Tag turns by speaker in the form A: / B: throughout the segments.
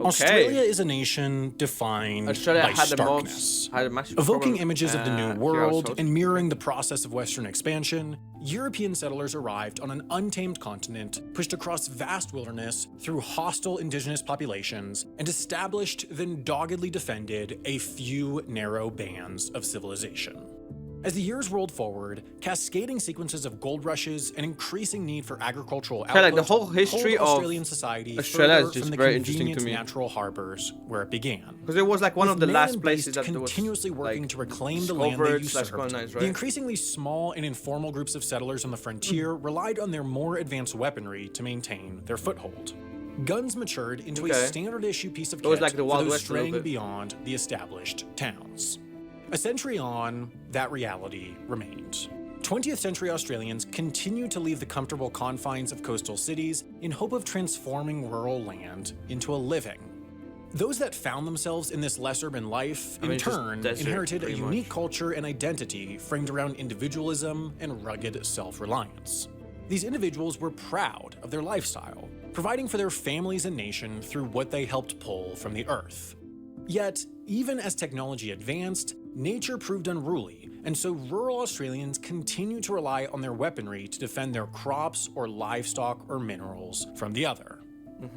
A: Australia is a nation defined
B: Australia
A: by
B: had the
A: starkness.
B: most, had a massive
A: Evoking
B: problem,
A: images of the New
B: here
A: World
B: also.
A: and mirroring the process of Western expansion, European settlers arrived on an untamed continent, pushed across vast wilderness through hostile indigenous populations, and established, then doggedly defended, a few narrow bands of civilization. As the years rolled forward, cascading sequences of gold rushes and increasing need for agricultural output
B: like the whole history
A: pulled
B: of
A: Australian society
B: Australia is
A: further
B: just
A: from the
B: very interesting to
A: convenient
B: me.
A: natural harbors where it began.
B: Because it was like one
A: With
B: of the
A: man
B: last
A: and
B: places
A: beast
B: that there was
A: continuously working
B: like,
A: to reclaim the land they
B: discovered slash
A: usurped,
B: colonized,
A: the
B: right?
A: increasingly small and informal groups of settlers on the frontier relied on their more advanced weaponry to maintain their foothold. Guns matured into a standard issue piece of kit
B: was like the
A: for
B: Wild
A: those
B: West a little
A: straying
B: bit.
A: beyond the established towns. A century on, that reality remained. 20th century Australians continued to leave the comfortable confines of coastal cities in hope of transforming rural land into a living. Those that found themselves in this less urban life, in turn, inherited a unique culture and identity framed around individualism and rugged self-reliance. These individuals were proud of their lifestyle, providing for their families and nation through what they helped pull from the earth. Yet, even as technology advanced, nature proved unruly, and so rural Australians continued to rely on their weaponry to defend their crops or livestock or minerals from the other.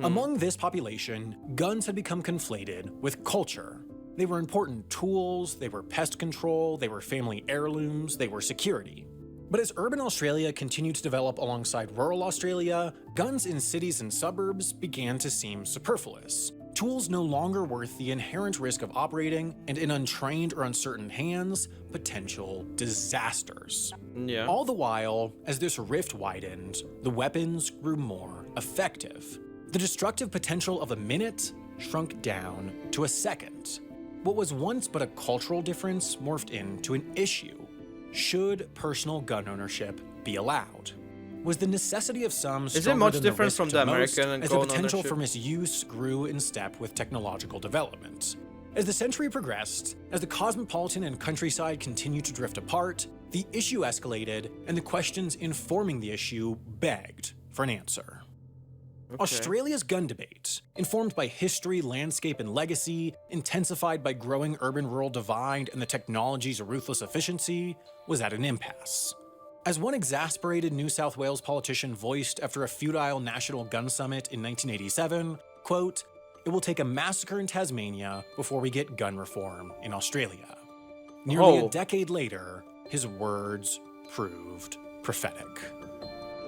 A: Among this population, guns had become conflated with culture. They were important tools, they were pest control, they were family heirlooms, they were security. But as urban Australia continued to develop alongside rural Australia, guns in cities and suburbs began to seem superfluous. Tools no longer worth the inherent risk of operating, and in untrained or uncertain hands, potential disasters.
B: Yeah.
A: All the while, as this rift widened, the weapons grew more effective. The destructive potential of a minute shrunk down to a second. What was once but a cultural difference morphed into an issue. Should personal gun ownership be allowed? Was the necessity of some stronger
B: much
A: than
B: different
A: the
B: from
A: risk
B: the
A: to most,
B: American and
A: as the
B: gun
A: potential
B: ownership?
A: for misuse grew in step with technological development? As the century progressed, as the cosmopolitan and countryside continued to drift apart, the issue escalated, and the questions informing the issue begged for an answer. Australia's gun debate, informed by history, landscape, and legacy, intensified by growing urban-rural divide and the technology's ruthless efficiency, was at an impasse. As one exasperated New South Wales politician voiced after a futile national gun summit in 1987, quote, "It will take a massacre in Tasmania before we get gun reform in Australia." Nearly a decade later, his words proved prophetic.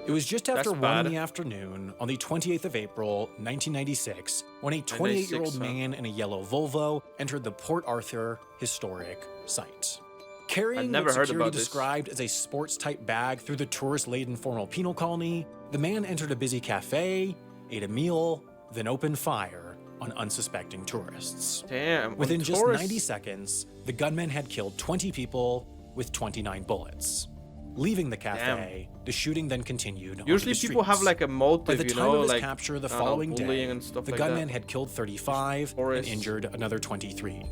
A: It was just after 1 in the afternoon on the 28th of April, 1996, when a 28-year-old man in a yellow Volvo entered the Port Arthur historic site. Carrying what security described as a sports-type bag through the tourist-laden formal penal colony, the man entered a busy cafe, ate a meal, then opened fire on unsuspecting tourists.
B: Damn.
A: Within just 90 seconds, the gunman had killed 20 people with 29 bullets. Leaving the cafe, the shooting then continued.
B: Usually people have like a motive,
A: By the
B: you
A: time
B: know,
A: of his
B: like
A: capture the following day,
B: and stuff
A: the
B: like
A: gunman
B: that.
A: had killed 35 and injured another 23.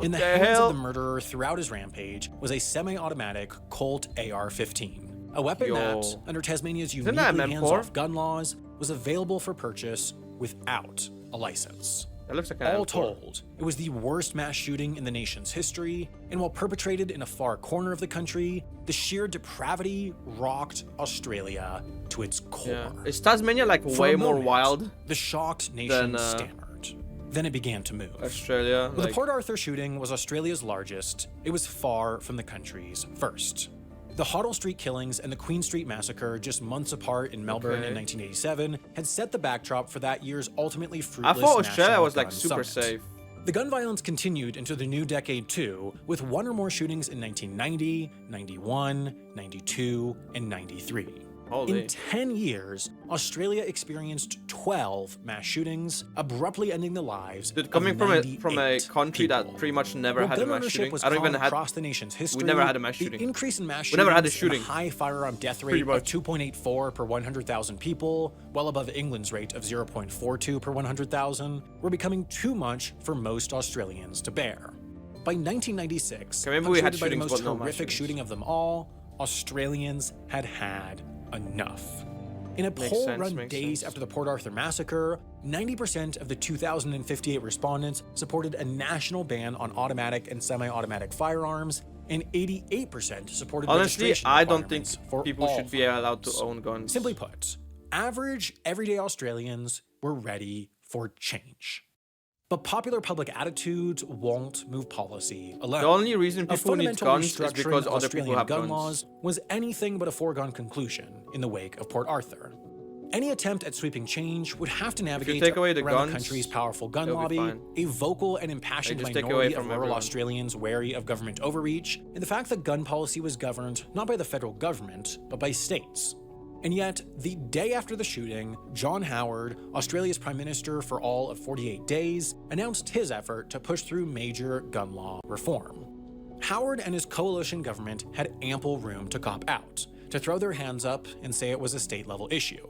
A: In the
B: the
A: hands
B: hell?
A: of the murderer throughout his rampage was a semi-automatic Colt AR-15, a weapon that, under Tasmania's uniquely hands-off gun laws, was available for purchase without a license.
B: That looks like an
A: All
B: M4.
A: told, it was the worst mass shooting in the nation's history, and while perpetrated in a far corner of the country, the sheer depravity rocked Australia to its core.
B: Yeah. Is Tasmania like
A: For
B: way
A: a
B: more
A: moment,
B: wild
A: The shocked nation
B: than,
A: stammered. Then it began to move.
B: Australia?
A: When the Port Arthur shooting was Australia's largest, it was far from the country's first. The Hoddle Street killings and the Queen Street massacre, just months apart in Melbourne in 1987, had set the backdrop for that year's ultimately
B: I
A: fruitless
B: thought Australia
A: national
B: was like
A: gun
B: super
A: summit.
B: safe.
A: The gun violence continued into the new decade too, with one or more shootings in 1990, 91, 92, and 93.
B: Holy.
A: In 10 years, Australia experienced 12 mass shootings, abruptly ending the lives
B: Dude, coming
A: of
B: from a
A: 98
B: country
A: people.
B: that pretty much never
A: While
B: had a
A: gun
B: mass
A: ownership
B: shooting.
A: was
B: I don't even
A: common
B: had.
A: across the nation's history,
B: We never had a mass shooting.
A: The increase in mass
B: We never had a
A: shootings
B: shooting.
A: and a high firearm death
B: Pretty
A: rate of
B: much.
A: 2.84 per 100,000 people, well above England's rate of 0.42 per 100,000, were becoming too much for most Australians to bear. By 1996,
B: Okay, maybe we had
A: punctuated by the
B: shootings,
A: most
B: but no mass
A: horrific
B: shootings.
A: shooting of them all, Australians had had enough. In a
B: Makes
A: poll
B: sense,
A: run
B: makes
A: days
B: sense.
A: after the Port Arthur massacre, 90% of the 2,058 respondents supported a national ban on automatic and semi-automatic firearms, and 88% supported
B: Honestly,
A: registration
B: I don't think
A: requirements for
B: people
A: all
B: should be allowed to
A: firearms.
B: own guns.
A: Simply put, average, everyday Australians were ready for change. But popular public attitudes won't move policy alone.
B: The only reason
A: A
B: people need
A: fundamental
B: guns is
A: restructuring
B: because
A: of
B: other people
A: Australian
B: have
A: gun
B: guns.
A: laws was anything but a foregone conclusion in the wake of Port Arthur. Any attempt at sweeping change would have to navigate
B: take away the
A: around
B: guns,
A: the country's powerful gun
B: it'll be
A: lobby,
B: fine.
A: a vocal and impassioned
B: just take away
A: minority of
B: from
A: rural
B: everyone.
A: Australians wary of government overreach, and the fact that gun policy was governed not by the federal government, but by states. And yet, the day after the shooting, John Howard, Australia's Prime Minister for all of 48 days, announced his effort to push through major gun law reform. Howard and his coalition government had ample room to cop out, to throw their hands up and say it was a state-level issue.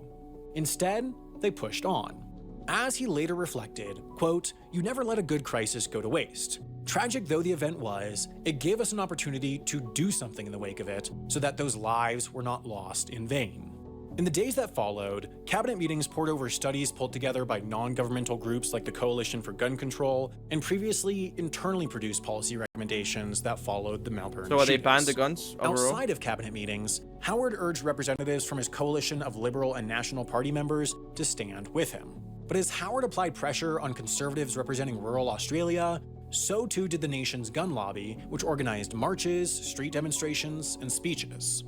A: Instead, they pushed on. As he later reflected, quote, "You never let a good crisis go to waste. Tragic though the event was, it gave us an opportunity to do something in the wake of it so that those lives were not lost in vain." In the days that followed, cabinet meetings poured over studies pulled together by non-governmental groups like the Coalition for Gun Control and previously internally produced policy recommendations that followed the Melbourne
B: So they
A: shootings.
B: banned the guns overall?
A: Outside of cabinet meetings, Howard urged representatives from his coalition of Liberal and National Party members to stand with him. But as Howard applied pressure on conservatives representing rural Australia, so too did the nation's gun lobby, which organized marches, street demonstrations, and speeches.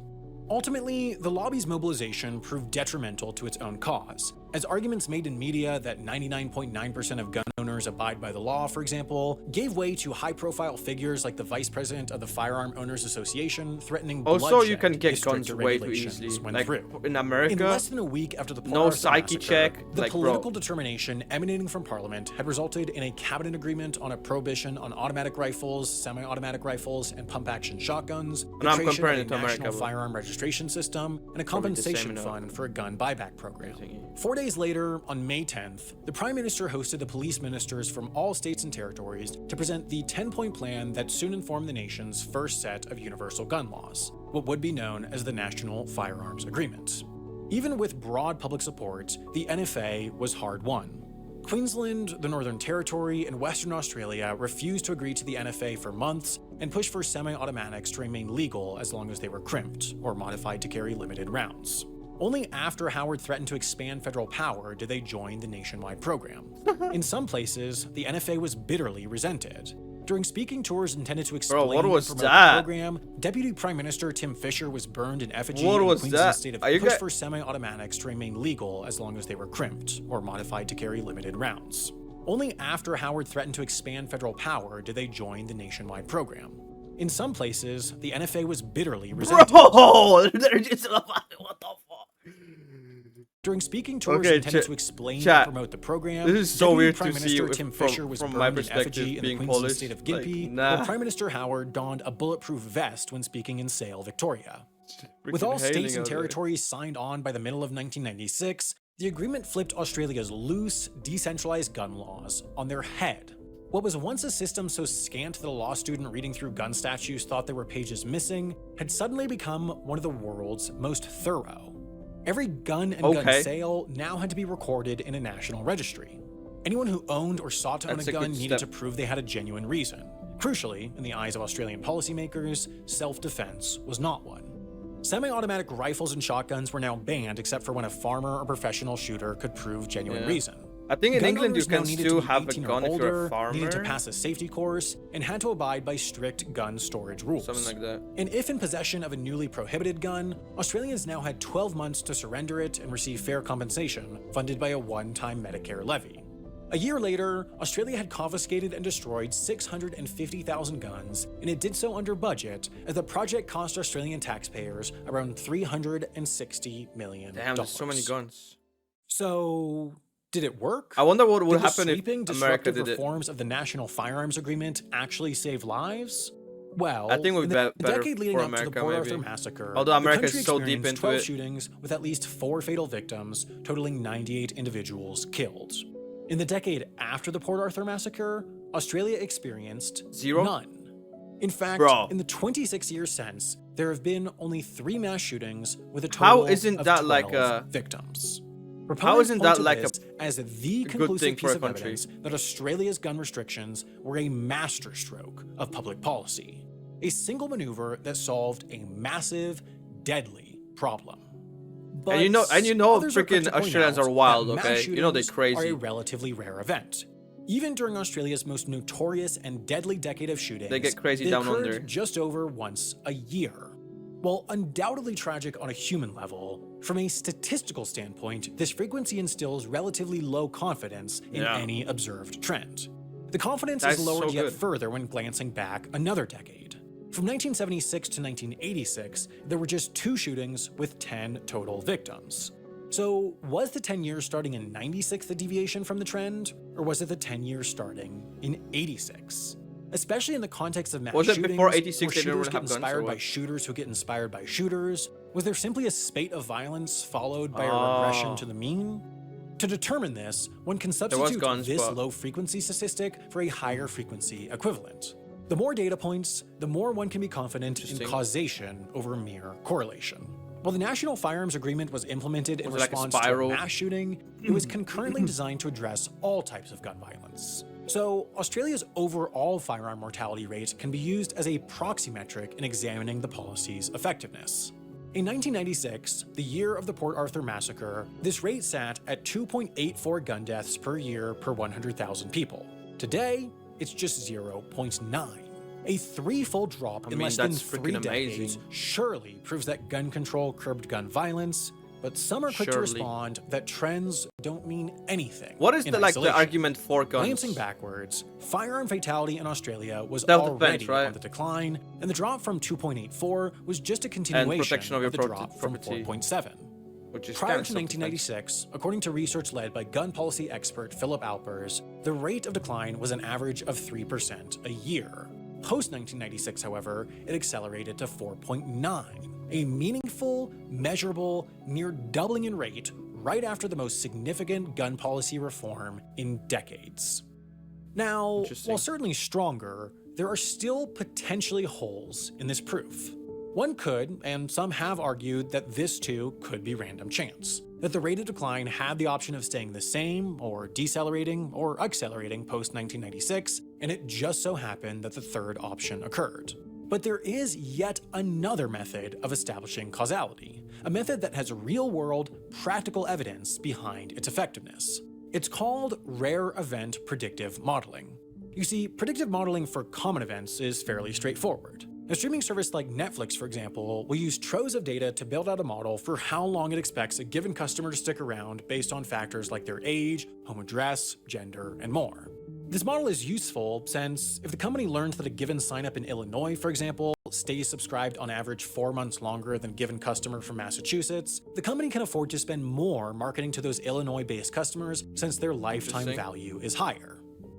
A: Ultimately, the lobby's mobilization proved detrimental to its own cause, as arguments made in media that 99.9% of gun owners abide by the law, for example, gave way to high-profile figures like the vice president of the Firearm Owners Association threatening
B: Also,
A: bloodshed
B: you can
A: if
B: get guns
A: stricter
B: way too
A: regulations
B: easily.
A: went
B: Like
A: through.
B: in
A: In
B: America,
A: less than a week after the Port
B: no
A: Arthur
B: psyche
A: massacre,
B: check,
A: the
B: like,
A: political
B: bro.
A: determination emanating from Parliament had resulted in a cabinet agreement on a prohibition on automatic rifles, semi-automatic rifles, and pump-action shotguns, the
B: I'm
A: creation
B: comparing
A: of
B: it to
A: a
B: America,
A: national
B: bro.
A: firearm registration system, and a
B: Probably the same
A: compensation
B: enough.
A: fund for a gun buyback program.
B: Thingy.
A: 4 days later, on May 10th, the Prime Minister hosted the police ministers from all states and territories to present the 10-point plan that soon informed the nation's first set of universal gun laws, what would be known as the National Firearms Agreement. Even with broad public support, the NFA was hard won. Queensland, the Northern Territory, and Western Australia refused to agree to the NFA for months and pushed for semi-automatics to remain legal as long as they were crimped or modified to carry limited rounds. Only after Howard threatened to expand federal power did they join the nationwide program. In some places, the NFA was bitterly resented. During speaking tours intended to explain
B: what
A: and
B: was
A: promote
B: that?
A: the program, Deputy Prime Minister Tim Fisher was burned in effigy
B: What
A: in
B: was
A: Queensland's
B: that?
A: state of
B: Are you
A: push
B: guys-
A: for semi-automatics to remain legal as long as they were crimped or modified to carry limited rounds. Only after Howard threatened to expand federal power did they join the nationwide program. In some places, the NFA was bitterly resented.
B: Bro, they're just what the fuck?
A: During speaking tours
B: Okay,
A: intended
B: chat-
A: to explain
B: chat.
A: and promote the program,
B: This is so
A: Deputy
B: weird
A: Prime
B: to
A: Minister
B: see
A: Tim
B: from-
A: Fisher was
B: from
A: burned
B: my
A: in
B: perspective
A: effigy in the
B: being
A: Queensland
B: Polish.
A: state of
B: Like,
A: Gympie,
B: nah.
A: while Prime Minister Howard donned a bulletproof vest when speaking in Sale, Victoria. With
B: Freaking
A: all states
B: hailing
A: and
B: out there.
A: territories signed on by the middle of 1996, the agreement flipped Australia's loose, decentralized gun laws on their head. What was once a system so scant that a law student reading through gun statutes thought there were pages missing had suddenly become one of the world's most thorough. Every gun and gun
B: Okay.
A: sale now had to be recorded in a national registry. Anyone who owned or sought to own
B: That's
A: a
B: a
A: gun
B: good
A: needed
B: step.
A: to prove they had a genuine reason. Crucially, in the eyes of Australian policymakers, self-defense was not one. Semi-automatic rifles and shotguns were now banned except for when a farmer or professional shooter could prove genuine
B: Yeah.
A: reason.
B: I think in
A: Gun
B: England you
A: owners now
B: can
A: needed
B: still
A: to be
B: have a
A: 18 or
B: gun if you're
A: older,
B: a farmer.
A: needed to pass a safety course, and had to abide by strict gun storage rules.
B: Something like that.
A: And if in possession of a newly prohibited gun, Australians now had 12 months to surrender it and receive fair compensation, funded by a one-time Medicare levy. A year later, Australia had confiscated and destroyed 650,000 guns, and it did so under budget, as the project cost Australian taxpayers around $360 million.
B: Damn, there's so many guns.
A: So, did it work?
B: I wonder what would
A: Did the
B: happen if
A: sweeping,
B: America
A: disruptive
B: did it.
A: reforms of the National Firearms Agreement actually save lives? Well,
B: I think it would
A: in
B: be
A: the
B: better
A: decade leading
B: for
A: up to the
B: America,
A: Port
B: maybe.
A: Arthur massacre,
B: Although
A: the
B: America
A: country
B: is so deep
A: experienced
B: into
A: 12
B: it.
A: shootings with at least 4 fatal victims, totaling 98 individuals killed. In the decade after the Port Arthur massacre, Australia experienced
B: Zero?
A: none. In fact,
B: Bro.
A: in the 26 years since, there have been only 3 mass shootings with a
B: How
A: total
B: isn't
A: of
B: that
A: 12
B: like a-
A: victims.
B: How
A: Proponents
B: isn't
A: point
B: that
A: to
B: like
A: this as the
B: good
A: conclusive
B: thing for
A: piece
B: a
A: of
B: country?
A: evidence that Australia's gun restrictions were a masterstroke of public policy, a single maneuver that solved a massive, deadly problem. But
B: And you know
A: others are quick
B: freaking
A: to point
B: Australians
A: out
B: are wild,
A: that mass
B: okay? You know they're
A: shootings
B: crazy.
A: are a relatively rare event. Even during Australia's most notorious and deadly decade of shootings,
B: They get crazy
A: they
B: down
A: occurred
B: under.
A: just over once a year. While undoubtedly tragic on a human level, from a statistical standpoint, this frequency instills relatively low confidence in
B: Yeah.
A: any observed trend. The confidence
B: That's
A: is lowered
B: so
A: yet
B: good.
A: further when glancing back another decade. From 1976 to 1986, there were just 2 shootings with 10 total victims. So, was the 10 years starting in 96 the deviation from the trend, or was it the 10 years starting in 86? Especially in the context of mass
B: Was it
A: shootings,
B: before 86
A: where
B: they didn't
A: shooters
B: really
A: get
B: have guns, or
A: inspired by
B: what?
A: shooters who get inspired by shooters, was there simply a spate of violence followed by a regression to the mean? To determine this, one can substitute
B: guns,
A: this
B: but-
A: low frequency statistic for a higher frequency equivalent. The more data points, the more one can be confident in
B: Interesting.
A: causation over mere correlation. While the National Firearms Agreement was implemented in
B: Was it like a
A: response to a
B: spiral?
A: mass shooting, it was concurrently designed to address all types of gun violence. So, Australia's overall firearm mortality rate can be used as a proxy metric in examining the policy's effectiveness. In 1996, the year of the Port Arthur massacre, this rate sat at 2.84 gun deaths per year per 100,000 people. Today, it's just 0.9. A threefold drop in
B: mean,
A: less than
B: that's
A: 3
B: freaking
A: decades
B: amazing.
A: surely proves that gun control curbed gun violence, but some are quick to
B: Surely.
A: respond that trends don't mean anything.
B: What is
A: in
B: the
A: isolation.
B: argument for guns?
A: Glancing backwards, firearm fatality in Australia was
B: Self-defense,
A: already
B: right?
A: on the decline, and the drop from 2.84 was just a continuation
B: protection of your
A: the drop from
B: property.
A: 4.7.
B: Which is
A: Prior
B: kind
A: to
B: of
A: 1996, according to research led by gun policy expert Philip Alpers, the rate of decline was an average of 3% a year. Post-1996, however, it accelerated to 4.9, a meaningful, measurable, near doubling in rate right after the most significant gun policy reform in decades. Now,
B: Interesting.
A: while certainly stronger, there are still potentially holes in this proof. One could, and some have argued, that this too could be random chance. That the rate of decline had the option of staying the same, or decelerating, or accelerating post-1996, and it just so happened that the third option occurred. But there is yet another method of establishing causality, a method that has real-world, practical evidence behind its effectiveness. It's called rare event predictive modeling. You see, predictive modeling for common events is fairly straightforward. A streaming service like Netflix, for example, will use troves of data to build out a model for how long it expects a given customer to stick around based on factors like their age, home address, gender, and more. This model is useful since if the company learns that a given sign-up in Illinois, for example, stays subscribed on average 4 months longer than a given customer from Massachusetts, the company can afford to spend more marketing to those Illinois-based customers since their lifetime
B: Interesting.
A: value is higher.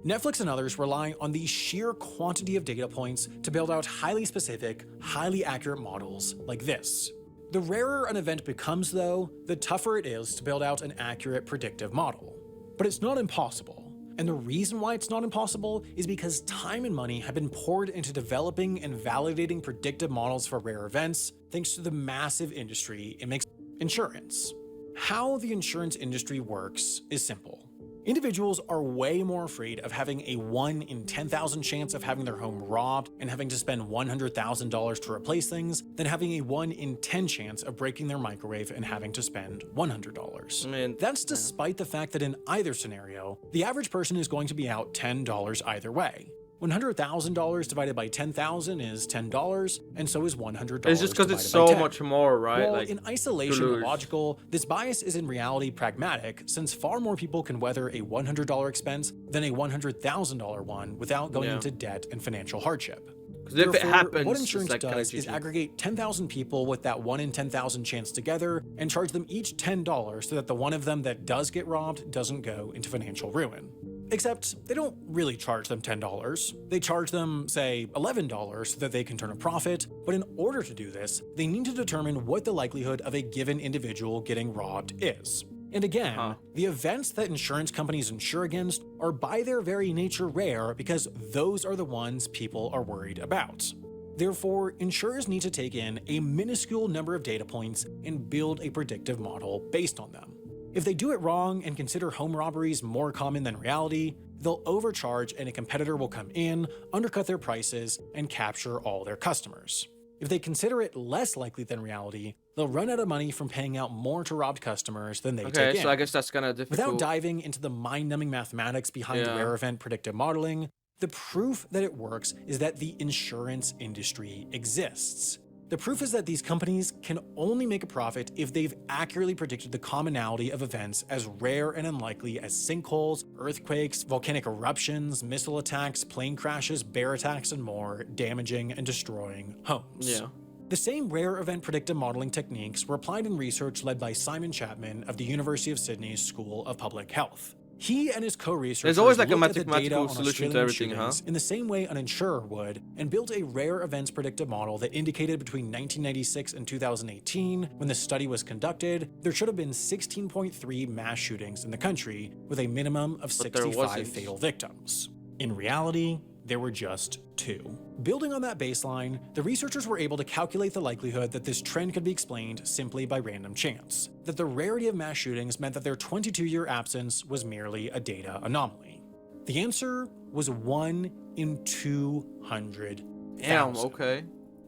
A: Netflix and others rely on the sheer quantity of data points to build out highly specific, highly accurate models like this. The rarer an event becomes, though, the tougher it is to build out an accurate predictive model. But it's not impossible. And the reason why it's not impossible is because time and money have been poured into developing and validating predictive models for rare events, thanks to the massive industry it makes. Insurance. How the insurance industry works is simple. Individuals are way more afraid of having a 1 in 10,000 chance of having their home robbed and having to spend $100,000 to replace things than having a 1 in 10 chance of breaking their microwave and having to spend $100.
B: I mean,
A: That's despite the fact that in either scenario, the average person is going to be out $10 either way. $100,000 divided by 10,000 is $10, and so is $100
B: it's just because it's
A: divided by
B: so
A: 10.
B: much more, right?
A: While
B: Like,
A: in isolation and
B: lose.
A: logical, this bias is in reality pragmatic, since far more people can weather a $100 expense than a $100,000 one without going
B: Yeah.
A: into debt and financial hardship.
B: 'Cause if it
A: Therefore,
B: happens,
A: what
B: it's
A: insurance
B: like kinda
A: does is
B: GG.
A: aggregate 10,000 people with that 1 in 10,000 chance together and charge them each $10 so that the one of them that does get robbed doesn't go into financial ruin. Except they don't really charge them $10. They charge them, say, $11 so that they can turn a profit, but in order to do this, they need to determine what the likelihood of a given individual getting robbed is. And again, the events that insurance companies insure against are by their very nature rare because those are the ones people are worried about. Therefore, insurers need to take in a minuscule number of data points and build a predictive model based on them. If they do it wrong and consider home robberies more common than reality, they'll overcharge and a competitor will come in, undercut their prices, and capture all their customers. If they consider it less likely than reality, they'll run out of money from paying out more to robbed customers than they take in.
B: Okay, so I guess that's kind of difficult.
A: Without diving into the mind-numbing mathematics behind rare event predictive modeling, the proof that it works is that the insurance industry exists. The proof is that these companies can only make a profit if they've accurately predicted the commonality of events as rare and unlikely as sinkholes, earthquakes, volcanic eruptions, missile attacks, plane crashes, bear attacks, and more, damaging and destroying homes. The same rare event predictive modeling techniques were applied in research led by Simon Chapman of the University of Sydney's School of Public Health. He and his co-researchers
B: There's always like a
A: looked at the data
B: mathematical
A: on
B: solution to
A: Australian
B: everything,
A: shootings in the same way an insurer would, and built a rare events predictive model that indicated between 1996 and 2018, when the study was conducted, there should have been 16.3 mass shootings in the country, with a minimum of 65 fatal victims. In reality, there were just 2. Building on that baseline, the researchers were able to calculate the likelihood that this trend could be explained simply by random chance, that the rarity of mass shootings meant that their 22-year absence was merely a data anomaly. The answer was 1 in 200,000.
B: Damn, okay.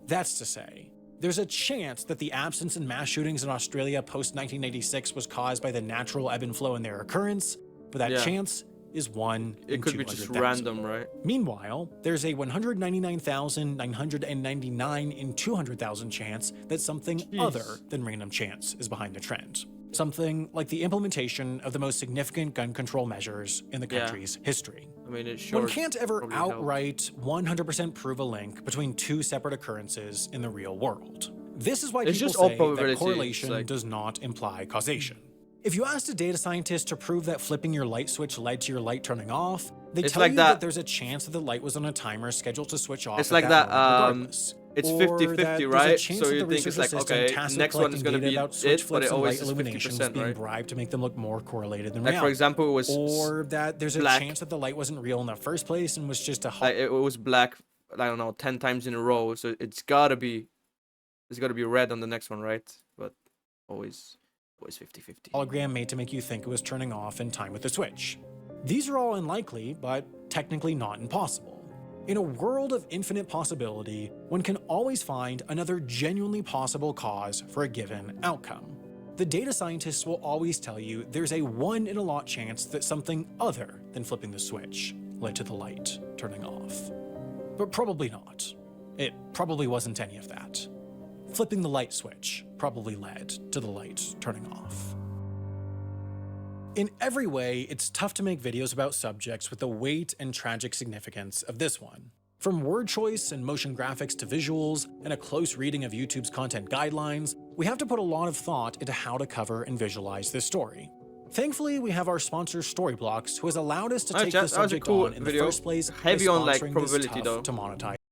A: That's to say, there's a chance that the absence in mass shootings in Australia post-1986 was caused by the natural ebb and flow in their occurrence, but that chance is 1 in 200,000.
B: It could be just random, right?
A: Meanwhile, there's a 199,999 in 200,000 chance that something other than random chance is behind the trend. Something like the implementation of the most significant gun control measures in the country's history.
B: I mean, it's sure
A: One can't ever outright 100% prove a link between 2 separate occurrences in the real world. This is why people say that correlation does not imply causation. If you asked a data scientist to prove that flipping your light switch led to your light turning off, they tell you that there's a chance that the light was on a timer scheduled to switch off.
B: It's like that, it's 50-50, right? So you think it's like, okay, next one is going to be it, but it always is 50%,
A: being bribed to make them look more correlated than
B: reality. Like, for example, it was
A: or that there's a chance that the light wasn't real in the first place and was just a
B: like, it was black, I don't know, 10 times in a row, so it's got to be red on the next one, right? But always 50-50.
A: Hologram made to make you think it was turning off in time with the switch. These are all unlikely, but technically not impossible. In a world of infinite possibility, one can always find another genuinely possible cause for a given outcome. The data scientists will always tell you there's a 1 in a lot chance that something other than flipping the switch led to the light turning off. But probably not. It probably wasn't any of that. Flipping the light switch probably led to the light turning off. In every way, it's tough to make videos about subjects with the weight and tragic significance of this one. From word choice and motion graphics to visuals, and a close reading of YouTube's content guidelines, we have to put a lot of thought into how to cover and visualize this story. Thankfully, we have our sponsor Storyblocks, who has allowed us to take the subject on in the first place by sponsoring this tough to monetize